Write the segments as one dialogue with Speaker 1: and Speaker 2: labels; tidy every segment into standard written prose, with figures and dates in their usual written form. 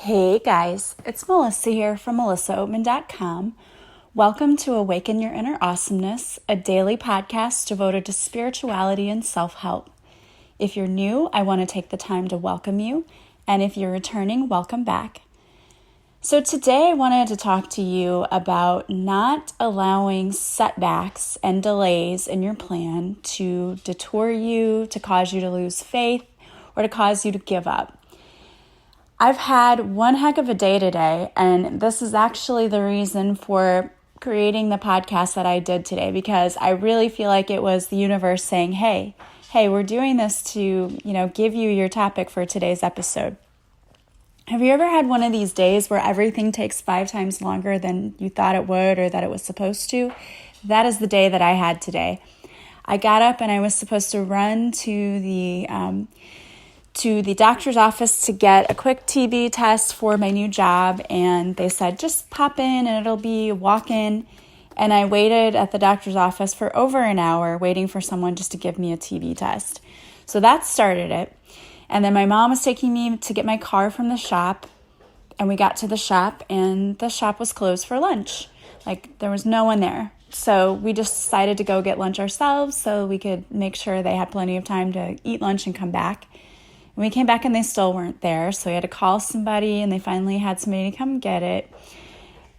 Speaker 1: Hey guys, it's Melissa here from melissaoatman.com. Welcome to Awaken Your Inner Awesomeness, a daily podcast devoted to spirituality and self-help. If you're new, I want to take the time to welcome you, and if you're returning, welcome back. So today I wanted to talk to you about not allowing setbacks and delays in your plan to detour you, to cause you to lose faith, or to cause you to give up. I've had one heck of a day today, and this is actually the reason for creating the podcast that I did today, because I really feel like it was the universe saying, hey, we're doing this to, give you your topic for today's episode. Have you ever had one of these days where everything takes 5 times longer than you thought it would or that it was supposed to? That is the day that I had today. I got up and I was supposed to run to the doctor's office to get a quick TB test for my new job, and they said just pop in and it'll be a walk-in. And I waited at the doctor's office for over an hour waiting for someone just to give me a TB test. So that started it. And then my mom was taking me to get my car from the shop, and we got to the shop and the shop was closed for lunch. There was no one there. So we just decided to go get lunch ourselves so we could make sure they had plenty of time to eat lunch and come back. And we came back and they still weren't there. So we had to call somebody, and they finally had somebody to come get it.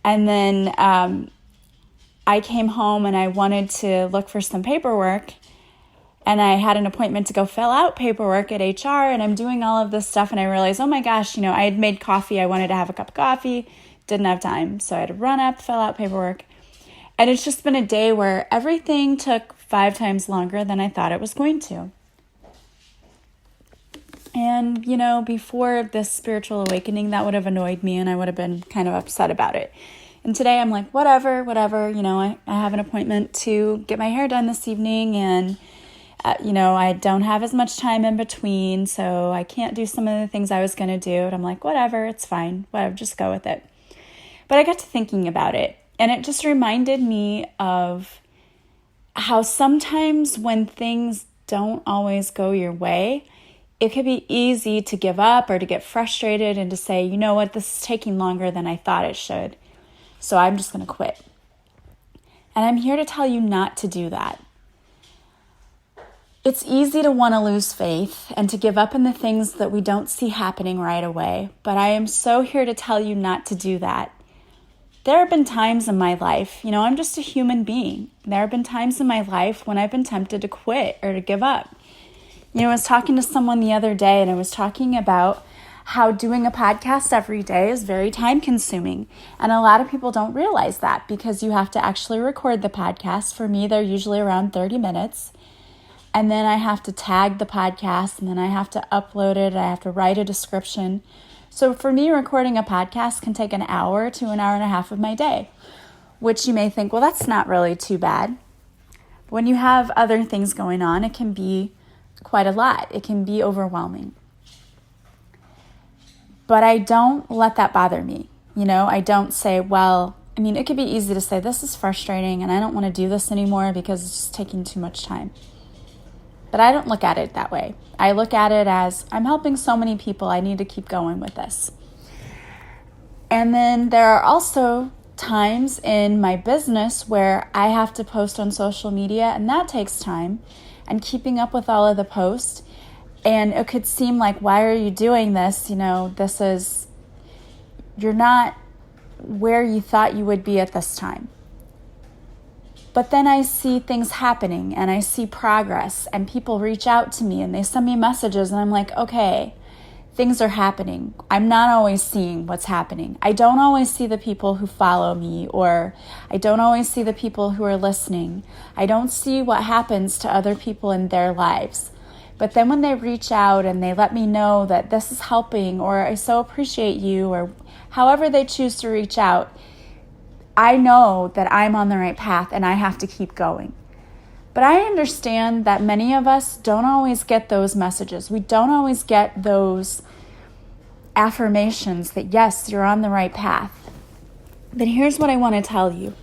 Speaker 1: And then I came home and I wanted to look for some paperwork. And I had an appointment to go fill out paperwork at HR, and I'm doing all of this stuff. And I realized, oh my gosh, I had made coffee. I wanted to have a cup of coffee. Didn't have time. So I had to run up, fill out paperwork. And it's just been a day where everything took 5 times longer than I thought it was going to. And, before this spiritual awakening, that would have annoyed me and I would have been kind of upset about it. And today I'm like, whatever, I have an appointment to get my hair done this evening, and, I don't have as much time in between, so I can't do some of the things I was going to do. And I'm like, whatever, it's fine, whatever, just go with it. But I got to thinking about it, and it just reminded me of how sometimes when things don't always go your way, it could be easy to give up or to get frustrated and to say, you know what, this is taking longer than I thought it should, so I'm just going to quit. And I'm here to tell you not to do that. It's easy to want to lose faith and to give up in the things that we don't see happening right away, but I am so here to tell you not to do that. There have been times in my life, I'm just a human being. There have been times in my life when I've been tempted to quit or to give up. I was talking to someone the other day, and I was talking about how doing a podcast every day is very time consuming. And a lot of people don't realize that, because you have to actually record the podcast. For me, they're usually around 30 minutes. And then I have to tag the podcast, and then I have to upload it. I have to write a description. So for me, recording a podcast can take an hour to an hour and a half of my day, which you may think, well, that's not really too bad. When you have other things going on, it can be quite a lot. It can be overwhelming. But I don't let that bother me. I don't say, it could be easy to say, this is frustrating and I don't want to do this anymore because it's just taking too much time. But I don't look at it that way. I look at it as, I'm helping so many people, I need to keep going with this. And then there are also times in my business where I have to post on social media, and that takes time, and keeping up with all of the posts. And it could seem like, why are you doing this? You're not where you thought you would be at this time. But then I see things happening, and I see progress, and people reach out to me and they send me messages, and I'm like, okay, things are happening. I'm not always seeing what's happening. I don't always see the people who follow me, or I don't always see the people who are listening. I don't see what happens to other people in their lives. But then when they reach out and they let me know that this is helping, or I so appreciate you, or however they choose to reach out, I know that I'm on the right path and I have to keep going. But I understand that many of us don't always get those messages. We don't always get those affirmations that, yes, you're on the right path. But here's what I want to tell you.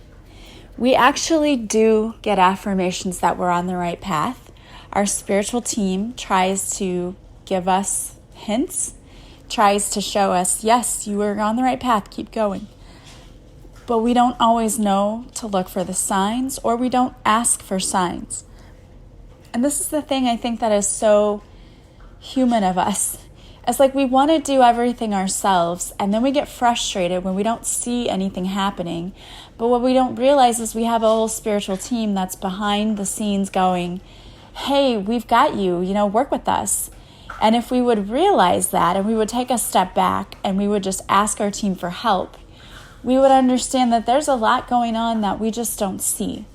Speaker 1: We actually do get affirmations that we're on the right path. Our spiritual team tries to give us hints, tries to show us, yes, you are on the right path, keep going. But we don't always know to look for the signs, or we don't ask for signs. And this is the thing I think that is so human of us. It's like we want to do everything ourselves, and then we get frustrated when we don't see anything happening. But what we don't realize is we have a whole spiritual team that's behind the scenes going, hey, we've got you, work with us. And if we would realize that, and we would take a step back and we would just ask our team for help, we would understand that there's a lot going on that we just don't see.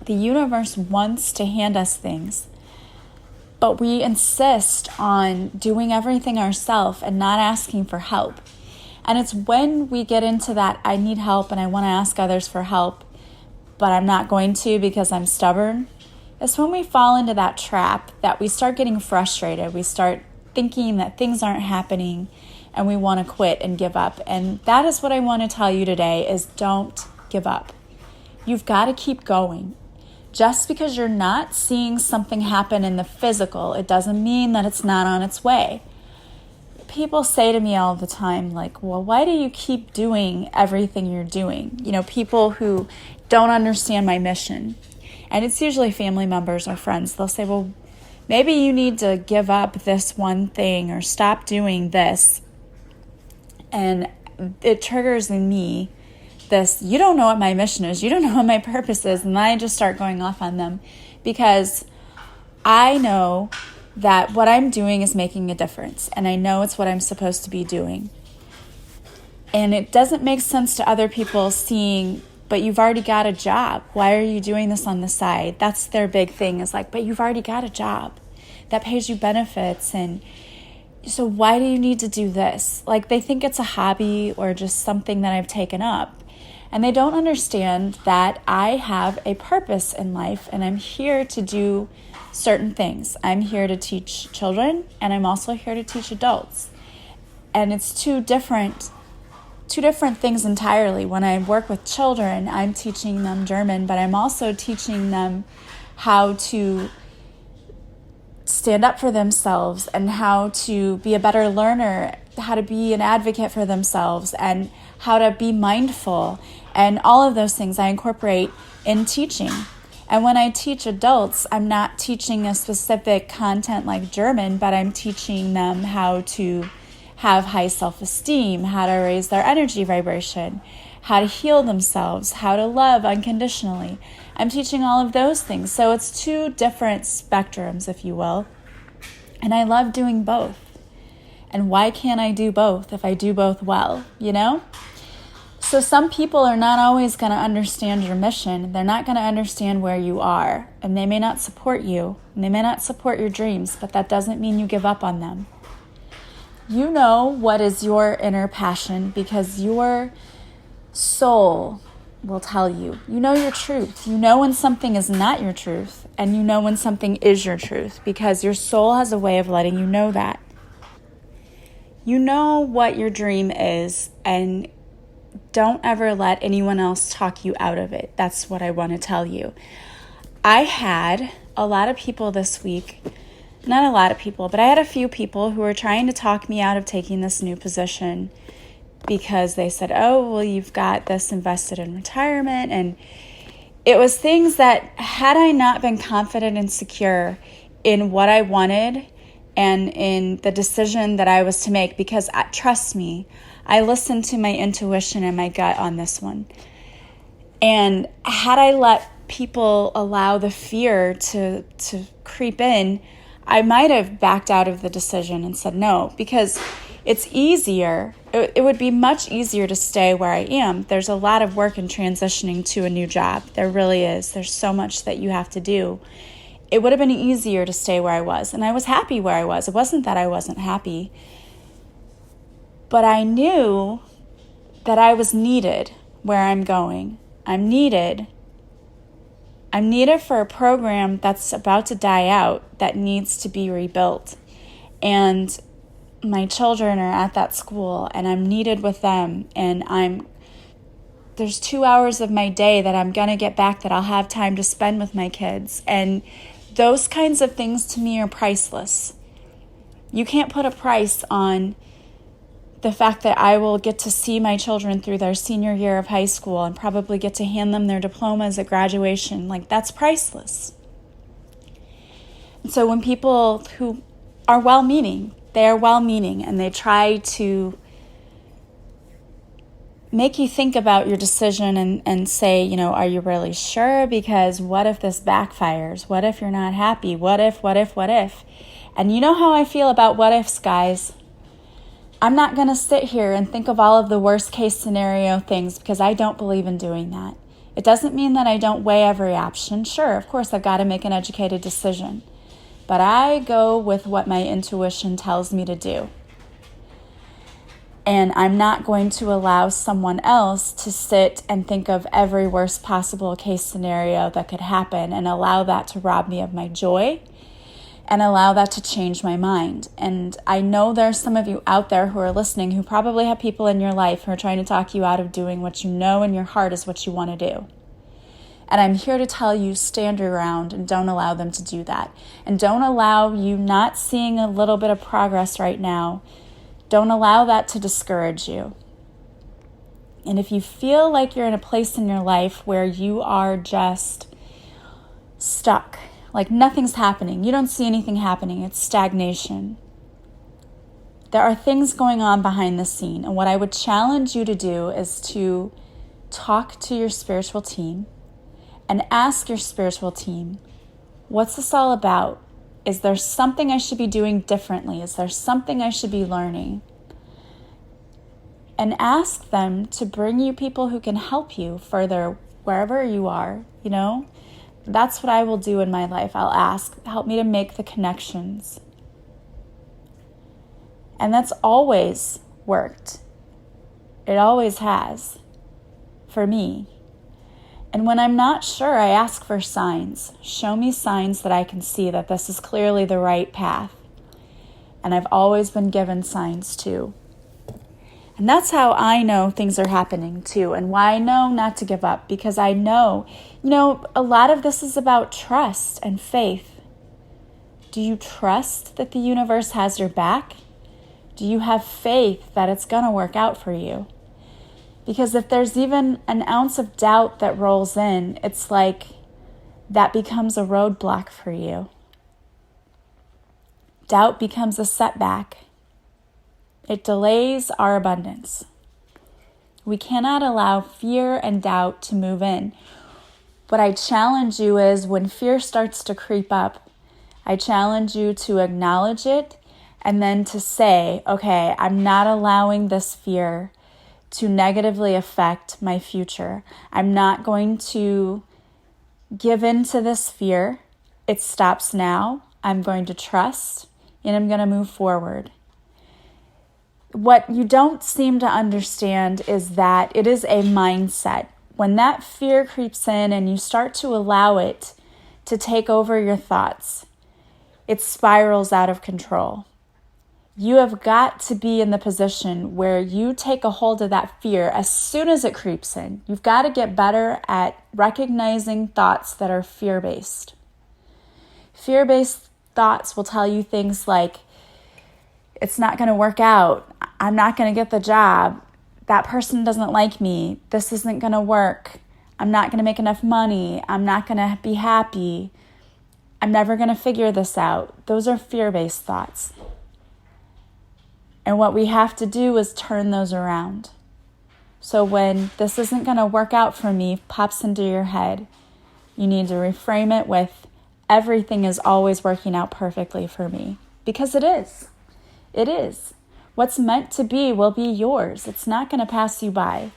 Speaker 1: The universe wants to hand us things, but we insist on doing everything ourselves and not asking for help. And it's when we get into that, I need help and I want to ask others for help, but I'm not going to because I'm stubborn. It's when we fall into that trap that we start getting frustrated. We start thinking that things aren't happening and we want to quit and give up. And that is what I want to tell you today is don't give up. You've got to keep going. Just because you're not seeing something happen in the physical, it doesn't mean that it's not on its way. People say to me all the time, like, well, why do you keep doing everything you're doing? People who don't understand my mission. And it's usually family members or friends. They'll say, well, maybe you need to give up this one thing or stop doing this. And it triggers in me this, you don't know what my mission is, you don't know what my purpose is, and I just start going off on them because I know that what I'm doing is making a difference, and I know it's what I'm supposed to be doing. And it doesn't make sense to other people seeing, but you've already got a job. Why are you doing this on the side? That's their big thing, is like, but you've already got a job that pays you benefits, and so why do you need to do this? Like, they think it's a hobby or just something that I've taken up. And they don't understand that I have a purpose in life and I'm here to do certain things. I'm here to teach children and I'm also here to teach adults. And it's two different things entirely. When I work with children, I'm teaching them German, but I'm also teaching them how to stand up for themselves and how to be a better learner, how to be an advocate for themselves, and how to be mindful. And all of those things I incorporate in teaching. And when I teach adults, I'm not teaching a specific content like German, but I'm teaching them how to have high self-esteem, how to raise their energy vibration, how to heal themselves, how to love unconditionally. I'm teaching all of those things. So it's two different spectrums, if you will. And I love doing both. And why can't I do both if I do both well, So some people are not always going to understand your mission. They're not going to understand where you are. And they may not support you. And they may not support your dreams. But that doesn't mean you give up on them. You know what is your inner passion because your soul will tell you. You know your truth. You know when something is not your truth. And you know when something is your truth. Because your soul has a way of letting you know that. You know what your dream is. And don't ever let anyone else talk you out of it. That's what I want to tell you. I had a lot of people this week, not a lot of people, but I had a few people who were trying to talk me out of taking this new position because they said, oh, well, you've got this invested in retirement. And it was things that had I not been confident and secure in what I wanted and in the decision that I was to make, because trust me, I listened to my intuition and my gut on this one. And had I let people allow the fear to creep in, I might have backed out of the decision and said no, because it's easier. It would be much easier to stay where I am. There's a lot of work in transitioning to a new job. There really is. There's so much that you have to do. It would have been easier to stay where I was. And I was happy where I was. It wasn't that I wasn't happy. But I knew that I was needed where I'm going. I'm needed for a program that's about to die out, that needs to be rebuilt. And my children are at that school, and I'm needed with them. And there's 2 hours of my day that I'm going to get back that I'll have time to spend with my kids. And those kinds of things to me are priceless. You can't put a price on the fact that I will get to see my children through their senior year of high school and probably get to hand them their diplomas at graduation. Like, that's priceless. And so when people who are well-meaning, they are well-meaning, and they try to make you think about your decision and say, are you really sure? Because what if this backfires? What if you're not happy? What if? And you know how I feel about what ifs, guys. I'm not going to sit here and think of all of the worst case scenario things, because I don't believe in doing that. It doesn't mean that I don't weigh every option. Sure, of course, I've got to make an educated decision. But I go with what my intuition tells me to do. And I'm not going to allow someone else to sit and think of every worst possible case scenario that could happen and allow that to rob me of my joy and allow that to change my mind. And I know there's some of you out there who are listening who probably have people in your life who are trying to talk you out of doing what you know in your heart is what you want to do. And I'm here to tell you, stand your ground and don't allow them to do that. And don't allow you not seeing a little bit of progress right now. Don't allow that to discourage you. And if you feel like you're in a place in your life where you are just stuck, like nothing's happening, you don't see anything happening, it's stagnation. There are things going on behind the scene. And what I would challenge you to do is to talk to your spiritual team and ask your spiritual team, what's this all about? Is there something I should be doing differently? Is there something I should be learning? And ask them to bring you people who can help you further wherever you are. That's what I will do in my life. I'll ask, help me to make the connections. And that's always worked. It always has for me. And when I'm not sure, I ask for signs. Show me signs that I can see that this is clearly the right path. And I've always been given signs too. And that's how I know things are happening too, and why I know not to give up, because I know, a lot of this is about trust and faith. Do you trust that the universe has your back? Do you have faith that it's going to work out for you? Because if there's even an ounce of doubt that rolls in, it's like that becomes a roadblock for you. Doubt becomes a setback. It delays our abundance. We cannot allow fear and doubt to move in. What I challenge you is, when fear starts to creep up, I challenge you to acknowledge it and then to say, okay, I'm not allowing this fear to negatively affect my future. I'm not going to give in to this fear. It stops now. I'm going to trust and I'm going to move forward. What you don't seem to understand is that it is a mindset. When that fear creeps in and you start to allow it to take over your thoughts, it spirals out of control. You have got to be in the position where you take a hold of that fear as soon as it creeps in. You've got to get better at recognizing thoughts that are fear-based. Fear-based thoughts will tell you things like, it's not going to work out. I'm not going to get the job. That person doesn't like me. This isn't going to work. I'm not going to make enough money. I'm not going to be happy. I'm never going to figure this out. Those are fear-based thoughts. And what we have to do is turn those around. So when this isn't going to work out for me pops into your head, you need to reframe it with, everything is always working out perfectly for me. Because it is. It is. What's meant to be will be yours. It's not going to pass you by.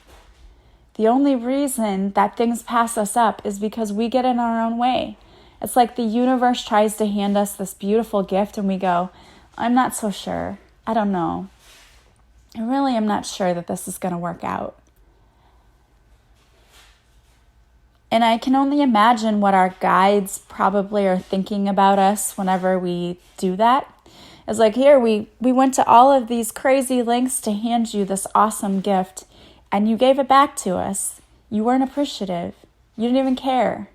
Speaker 1: The only reason that things pass us up is because we get in our own way. It's like the universe tries to hand us this beautiful gift and we go, I'm not so sure. I don't know. I really am not sure that this is going to work out. And I can only imagine what our guides probably are thinking about us whenever we do that. It's like, here, we went to all of these crazy lengths to hand you this awesome gift, and you gave it back to us. You weren't appreciative. You didn't even care.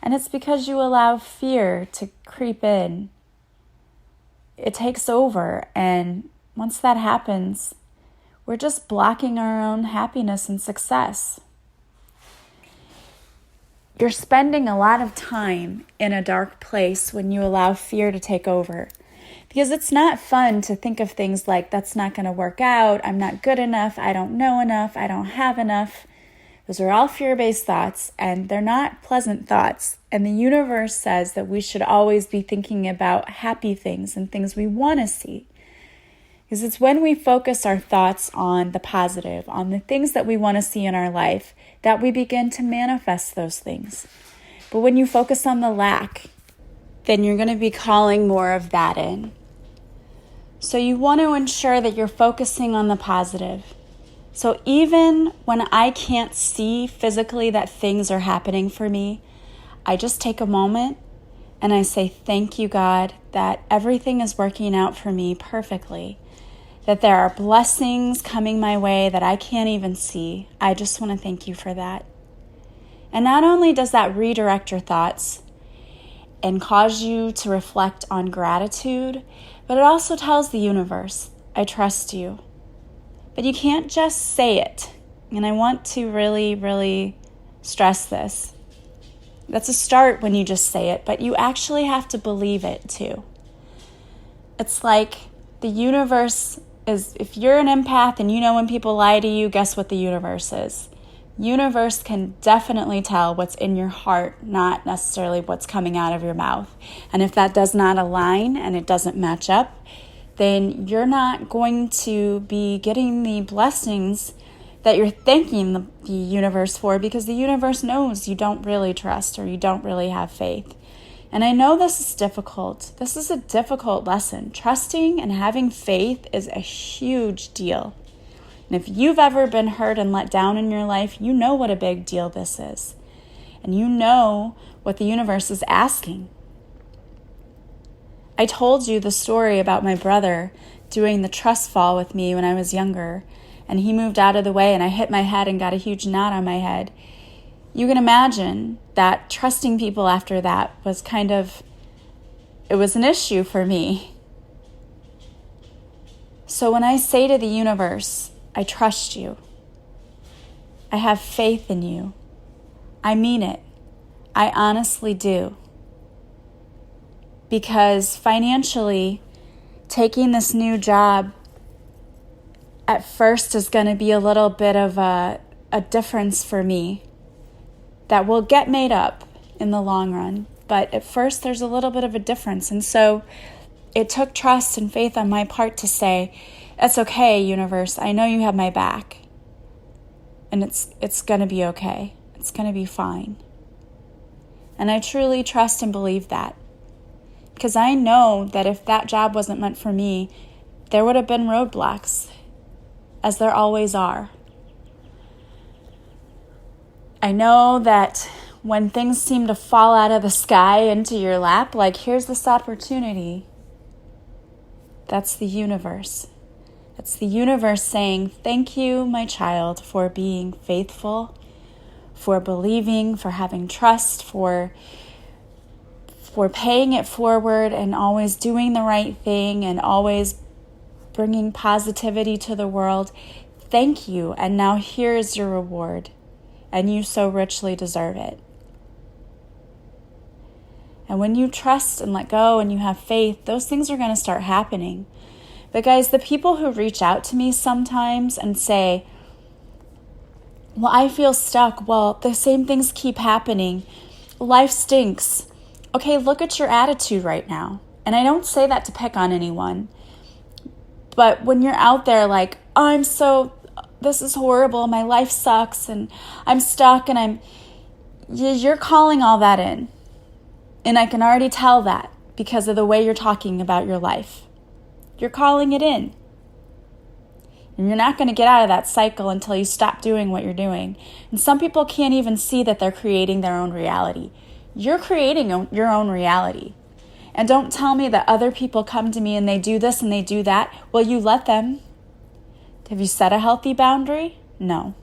Speaker 1: And it's because you allow fear to creep in. it takes over. And once that happens, we're just blocking our own happiness and success. You're spending a lot of time in a dark place when you allow fear to take over. Because it's not fun to think of things like, that's not going to work out, I'm not good enough, I don't know enough, I don't have enough. Those are all fear-based thoughts, and they're not pleasant thoughts. And the universe says that we should always be thinking about happy things and things we want to see. Because it's when we focus our thoughts on the positive, on the things that we want to see in our life, that we begin to manifest those things. But when you focus on the lack, then you're going to be calling more of that in. So you want to ensure that you're focusing on the positive. So even when I can't see physically that things are happening for me, I just take a moment and I say, thank you, God, that everything is working out for me perfectly, that there are blessings coming my way that I can't even see. I just want to thank you for that. And not only does that redirect your thoughts and cause you to reflect on gratitude, but it also tells the universe, I trust you. But you can't just say it. And I want to really, really stress this. That's a start when you just say it, but you actually have to believe it too. It's like the universe is, if you're an empath and you know when people lie to you, guess what the universe is? Universe can definitely tell what's in your heart, not necessarily what's coming out of your mouth. And if that does not align and it doesn't match up, then you're not going to be getting the blessings that you're thanking the universe for, because the universe knows you don't really trust or you don't really have faith. And I know this is difficult. This is a difficult lesson. Trusting and having faith is a huge deal. And if you've ever been hurt and let down in your life, you know what a big deal this is. And you know what the universe is asking. I told you the story about my brother doing the trust fall with me when I was younger, and he moved out of the way and I hit my head and got a huge knot on my head. You can imagine that trusting people after that was it was an issue for me. So when I say to the universe, I trust you, I have faith in you, I mean it. I honestly do. Because financially, taking this new job at first is going to be a little bit of a difference for me that will get made up in the long run. But at first, there's a little bit of a difference. And so it took trust and faith on my part to say, it's okay, universe. I know you have my back. And it's going to be okay. It's going to be fine. And I truly trust and believe that. Because I know that if that job wasn't meant for me, there would have been roadblocks, as there always are. I know that when things seem to fall out of the sky into your lap, like here's this opportunity, that's the universe. It's the universe saying, thank you, my child, for being faithful, for believing, for having trust, for paying it forward and always doing the right thing and always bringing positivity to the world. Thank you, and now here is your reward, and you so richly deserve it. And when you trust and let go and you have faith, those things are going to start happening. But guys, the people who reach out to me sometimes and say, well, I feel stuck. Well, the same things keep happening. Life stinks. Okay, look at your attitude right now. And I don't say that to pick on anyone. But when you're out there like, oh, this is horrible, my life sucks, and I'm stuck, and you're calling all that in. And I can already tell that because of the way you're talking about your life. You're calling it in. And you're not going to get out of that cycle until you stop doing what you're doing. And some people can't even see that they're creating their own reality. You're creating your own reality. And don't tell me that other people come to me and they do this and they do that. Well, you let them. Have you set a healthy boundary? No.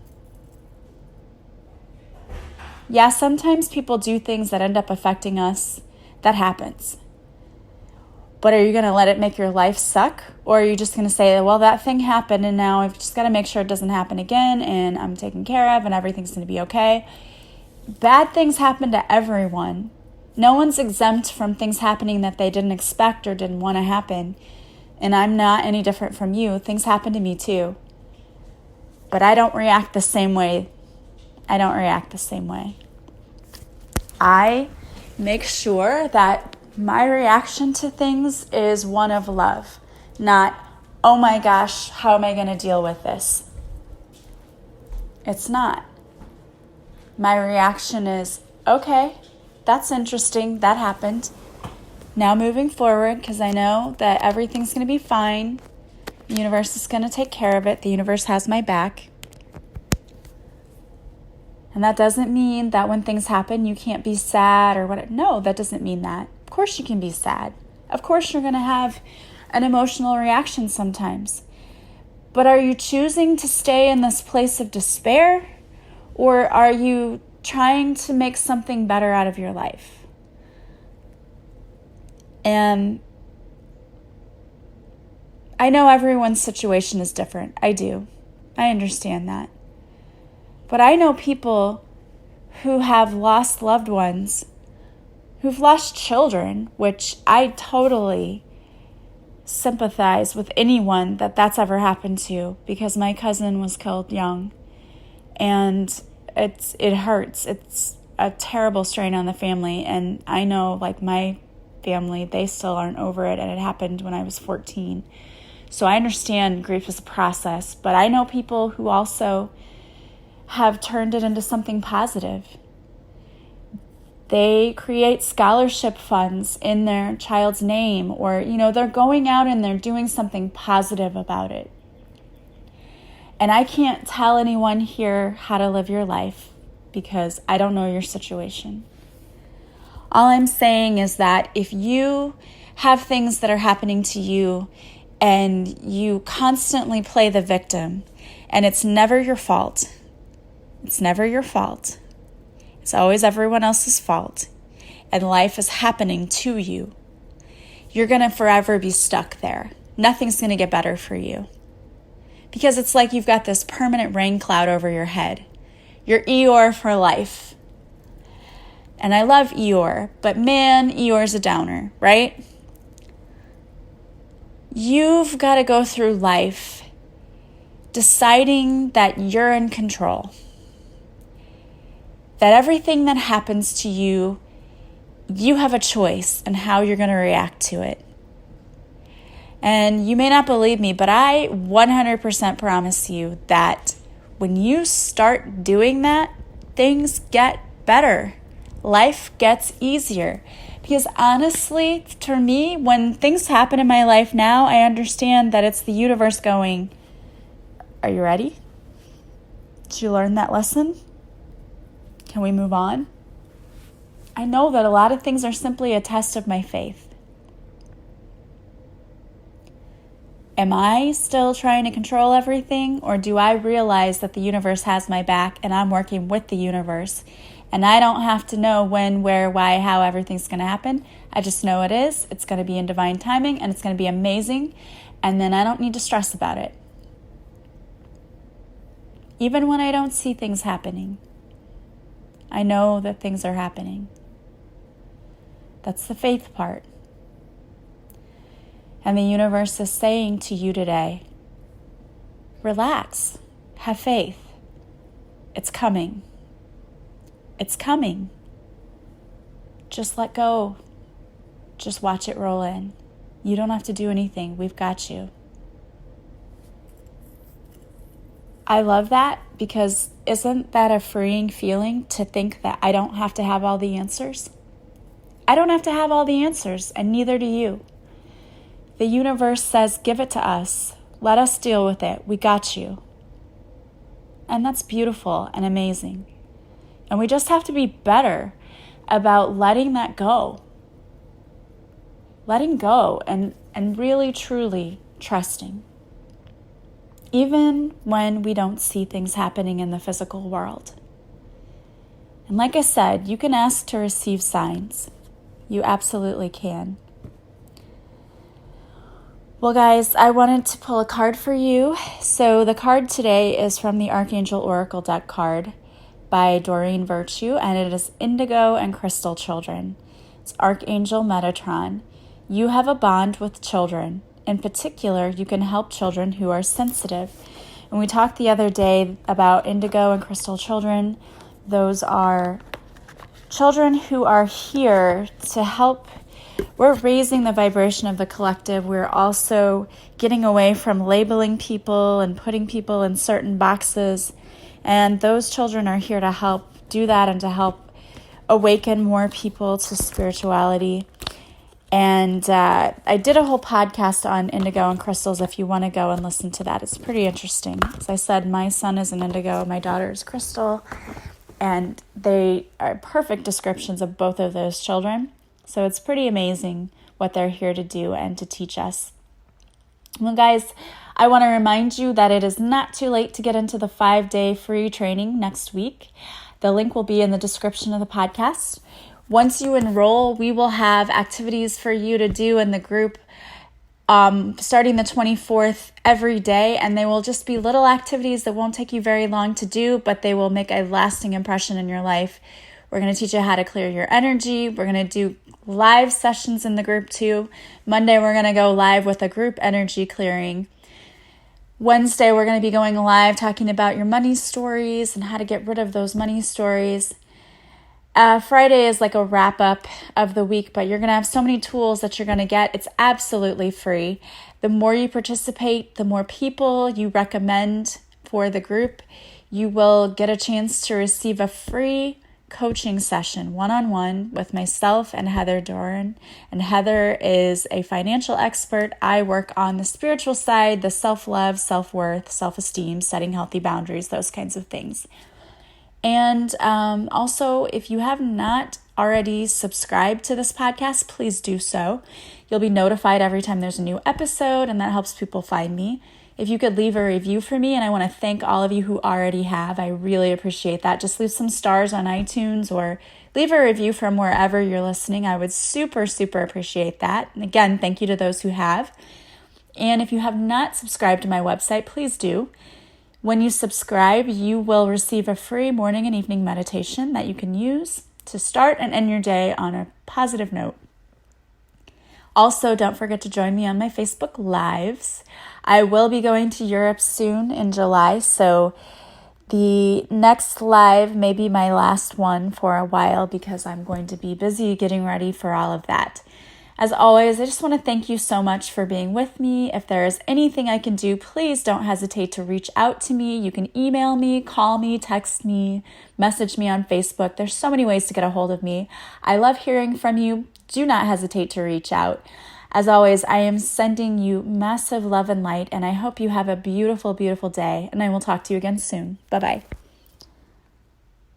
Speaker 1: Yeah, sometimes people do things that end up affecting us. That happens. But are you going to let it make your life suck? Or are you just going to say, well, that thing happened and now I've just got to make sure it doesn't happen again and I'm taken care of and everything's going to be okay? Bad things happen to everyone. No one's exempt from things happening that they didn't expect or didn't want to happen. And I'm not any different from you. Things happen to me too. But I don't react the same way. I make sure that my reaction to things is one of love, not, oh my gosh, how am I going to deal with this? It's not. My reaction is, okay, that's interesting, that happened. Now moving forward, because I know that everything's going to be fine. The universe is going to take care of it. The universe has my back. And that doesn't mean that when things happen, you can't be sad or whatever. No, that doesn't mean that. Of course you can be sad. Of course you're going to have an emotional reaction sometimes. But are you choosing to stay in this place of despair? Or are you trying to make something better out of your life? And I know everyone's situation is different. I do. I understand that. But I know people who have lost loved ones, who've lost children, which I totally sympathize with anyone that's ever happened to, because my cousin was killed young. And it hurts. It's a terrible strain on the family. And I know, like, my family, they still aren't over it. And it happened when I was 14. So I understand grief is a process. But I know people who also have turned it into something positive. They create scholarship funds in their child's name, or, they're going out and they're doing something positive about it. And I can't tell anyone here how to live your life because I don't know your situation. All I'm saying is that if you have things that are happening to you and you constantly play the victim, and it's never your fault, it's always everyone else's fault, and life is happening to you, you're going to forever be stuck there. Nothing's going to get better for you. Because it's like you've got this permanent rain cloud over your head. You're Eeyore for life. And I love Eeyore, but man, Eeyore's a downer, right? You've got to go through life deciding that you're in control. That everything that happens to you, you have a choice in how you're going to react to it. And you may not believe me, but I 100% promise you that when you start doing that, things get better. Life gets easier. Because honestly, for me, when things happen in my life now, I understand that it's the universe going, are you ready? Did you learn that lesson? Can we move on? I know that a lot of things are simply a test of my faith. Am I still trying to control everything, or do I realize that the universe has my back and I'm working with the universe and I don't have to know when, where, why, how everything's going to happen? I just know it is. It's going to be in divine timing and it's going to be amazing, and then I don't need to stress about it. Even when I don't see things happening, I know that things are happening. That's the faith part. And the universe is saying to you today, relax, have faith. It's coming. It's coming. Just let go. Just watch it roll in. You don't have to do anything. We've got you. I love that, because isn't that a freeing feeling to think that I don't have to have all the answers? I don't have to have all the answers, and neither do you. The universe says, give it to us. Let us deal with it. We got you. And that's beautiful and amazing. And we just have to be better about letting that go. Letting go and really, truly trusting. Even when we don't see things happening in the physical world. And like I said, you can ask to receive signs. You absolutely can. Well, guys, I wanted to pull a card for you. So the card today is from the Archangel Oracle deck card by Doreen Virtue, and it is Indigo and Crystal Children. It's Archangel Metatron. You have a bond with children. In particular, you can help children who are sensitive. And we talked the other day about Indigo and Crystal Children. Those are children who are here to help. We're raising the vibration of the collective. We're also getting away from labeling people and putting people in certain boxes. And those children are here to help do that and to help awaken more people to spirituality. And I did a whole podcast on indigo and crystals if you want to go and listen to that. It's pretty interesting. As I said, my son is an indigo, my daughter is crystal. And they are perfect descriptions of both of those children. So it's pretty amazing what they're here to do and to teach us. Well, guys, I want to remind you that it is not too late to get into the 5-day free training next week. The link will be in the description of the podcast. Once you enroll, we will have activities for you to do in the group starting the 24th every day, and they will just be little activities that won't take you very long to do, but they will make a lasting impression in your life. We're going to teach you how to clear your energy. We're going to do live sessions in the group too. Monday, we're going to go live with a group energy clearing. Wednesday, we're going to be going live talking about your money stories and how to get rid of those money stories. Friday is like a wrap up of the week, but you're going to have so many tools that you're going to get. It's absolutely free. The more you participate, the more people you recommend for the group, you will get a chance to receive a free coaching session one-on-one with myself and Heather Doran. And Heather is a financial expert. I work on the spiritual side, the self-love, self-worth, self-esteem, setting healthy boundaries, those kinds of things. And also, if you have not already subscribed to this podcast, please do so. You'll be notified every time there's a new episode, and that helps people find me. If you could leave a review for me, and I want to thank all of you who already have, I really appreciate that. Just leave some stars on iTunes or leave a review from wherever you're listening. I would super, super appreciate that. And again, thank you to those who have. And if you have not subscribed to my website, please do. When you subscribe, you will receive a free morning and evening meditation that you can use to start and end your day on a positive note. Also, don't forget to join me on my Facebook Lives. I will be going to Europe soon in July, so the next live may be my last one for a while because I'm going to be busy getting ready for all of that. As always, I just want to thank you so much for being with me. If there is anything I can do, please don't hesitate to reach out to me. You can email me, call me, text me, message me on Facebook. There's so many ways to get a hold of me. I love hearing from you. Do not hesitate to reach out. As always, I am sending you massive love and light, and I hope you have a beautiful, beautiful day, and I will talk to you again soon. Bye-bye.